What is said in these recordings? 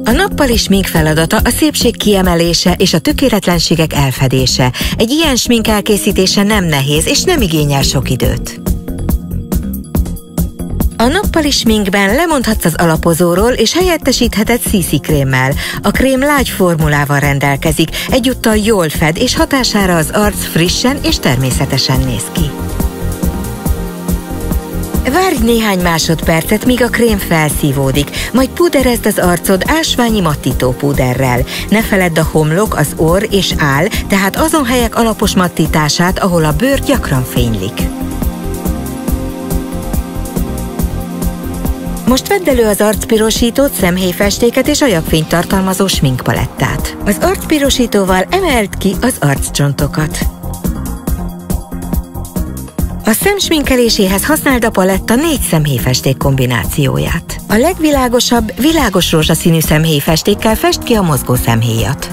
A nappali smink feladata a szépség kiemelése és a tökéletlenségek elfedése. Egy ilyen smink elkészítése nem nehéz és nem igényel sok időt. A nappali sminkben lemondhatsz az alapozóról és helyettesítheted CC krémmel. A krém lágy formulával rendelkezik, egyúttal jól fed és hatására az arc frissen és természetesen néz ki. Várj néhány másodpercet, míg a krém felszívódik, majd púderezd az arcod ásványi mattító púderrel. Ne feledd a homlok, az orr és áll, tehát azon helyek alapos mattítását, ahol a bőr gyakran fénylik. Most vedd elő az arcpirosítót, szemhéjfestéket és ajakfényt tartalmazó sminkpalettát. Az arcpirosítóval emeld ki az arccsontokat. A szem sminkeléséhez használd a paletta 4 szemhéjfesték kombinációját. A legvilágosabb, világos rózsaszínű szemhéjfestékkel fest ki a mozgó szemhéjat.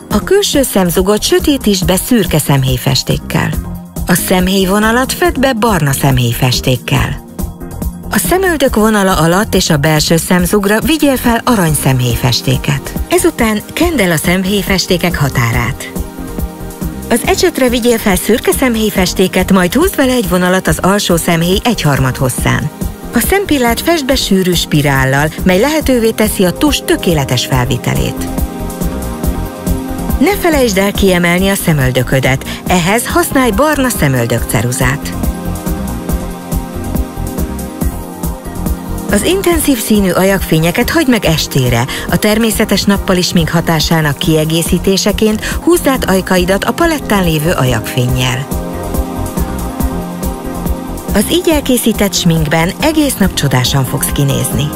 A külső szemzugot sötétítsd be szürke szemhéjfestékkel. A szemhéjvonalat fedd be barna szemhéjfestékkel. A szemöldök vonala alatt és a belső szemzugra vigyél fel arany szemhéjfestéket. Ezután kend el a szemhéjfestékek határát. Az ecsetre vigyél fel szürke szemhéjfestéket, majd húzd vele egy vonalat az alsó szemhéj 1/3 hosszán. A szempillát fesd be sűrű spirállal, mely lehetővé teszi a tussz tökéletes felvitelét. Ne felejtsd el kiemelni a szemöldöködet, ehhez használj barna szemöldökceruzát. Az intenzív színű ajakfényeket hagyd meg estére. A természetes nappali smink hatásának kiegészítéseként húzd át ajkaidat a palettán lévő ajakfénnyel. Az így elkészített sminkben egész nap csodásan fogsz kinézni.